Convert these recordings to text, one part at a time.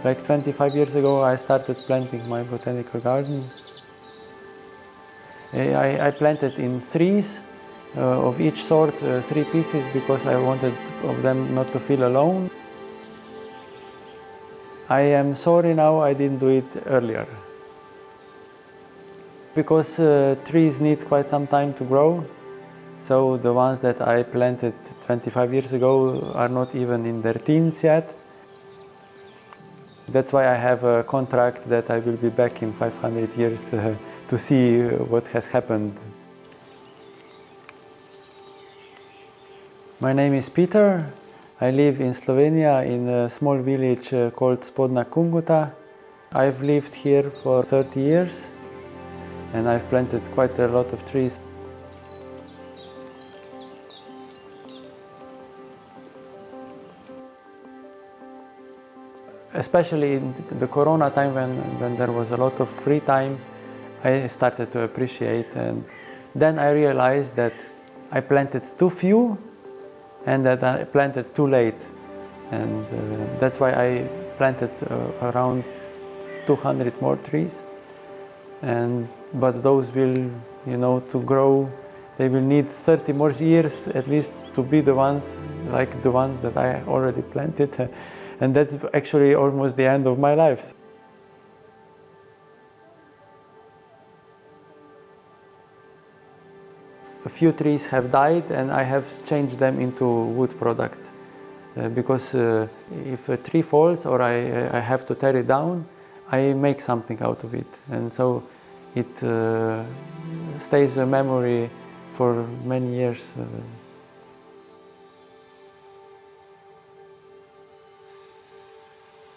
Like 25 years ago, I started planting my botanical garden. I planted in threes of each sort, 3 pieces, because I wanted of them not to feel alone. I am sorry now I didn't do it earlier. Because trees need quite some time to grow, so the ones that I planted 25 years ago are not even in their teens yet. That's why I have a contract that I will be back in 500 years to see what has happened. My name is Peter. I live in Slovenia in a small village called Spodnja Kunguta. I've lived here for 30 years and I've planted quite a lot of trees. Especially in the Corona time when there was a lot of free time, I started to appreciate, and then I realized that I planted too few and that I planted too late, and that's why I planted around 200 more trees. But those will, to grow, they will need 30 more years at least to be the ones like the ones that I already planted. And that's actually almost the end of my life. A few trees have died and I have changed them into wood products. Because if a tree falls or I have to tear it down, I make something out of it. And so it stays a memory for many years.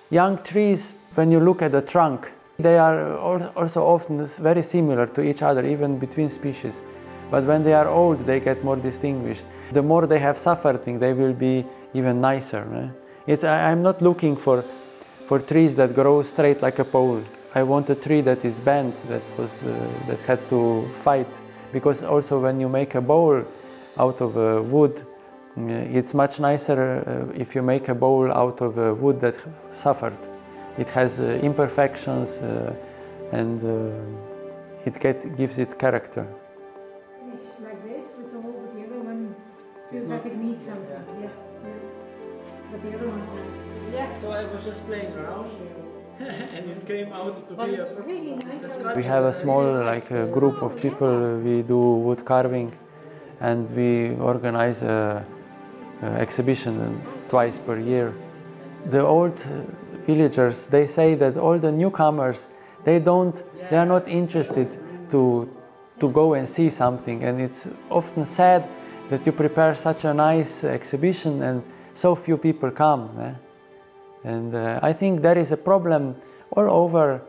Young trees, when you look at the trunk, they are also often very similar to each other, even between species. But when they are old, they get more distinguished. The more they have suffered, they will be even nicer. I'm not looking for trees that grow straight like a pole. I want a tree that is bent, that had to fight. Because also when you make a bowl out of wood, it's much nicer if you make a bowl out of wood that suffered. It has imperfections and it gives it character. Like this with the hole, but the other one feels like it needs something. Yeah. But the other one's nice. Yeah. So I was just playing around and it came out to be a really nice. We have a small group of people. We do wood carving and we organize a exhibition twice per year. The old villagers, they say that all the newcomers, they are not interested to go and see something, and it's often sad that you prepare such a nice exhibition and so few people come. And I think there is a problem all over,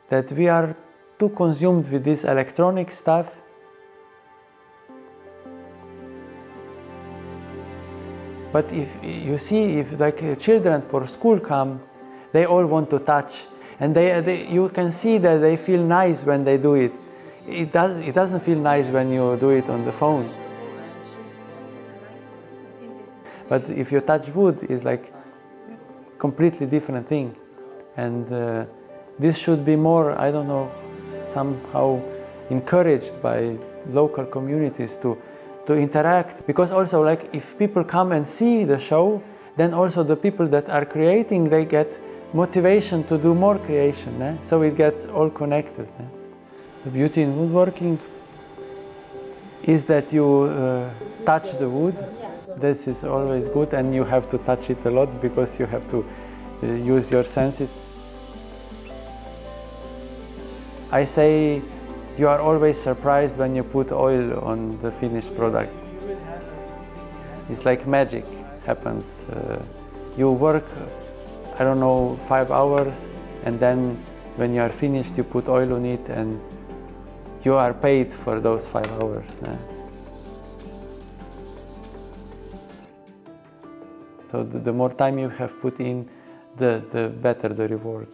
that we are too consumed with this electronic stuff. But if you see, if children for school come, they all want to touch, and you can see that they feel nice when they do it. It doesn't feel nice when you do it on the phone. But if you touch wood, it's like completely different thing, and this should be more, I don't know, somehow encouraged by local communities to interact, because also if people come and see the show, then also the people that are creating, they get motivation to do more creation, so it gets all connected. The beauty in woodworking is that you touch the wood. This is always good, and you have to touch it a lot because you have to use your senses. I say you are always surprised when you put oil on the finished product. It's like magic happens. You work, I don't know, 5 hours, and then when you are finished, you put oil on it, and you are paid for those 5 hours. So the more time you have put in, the better the reward.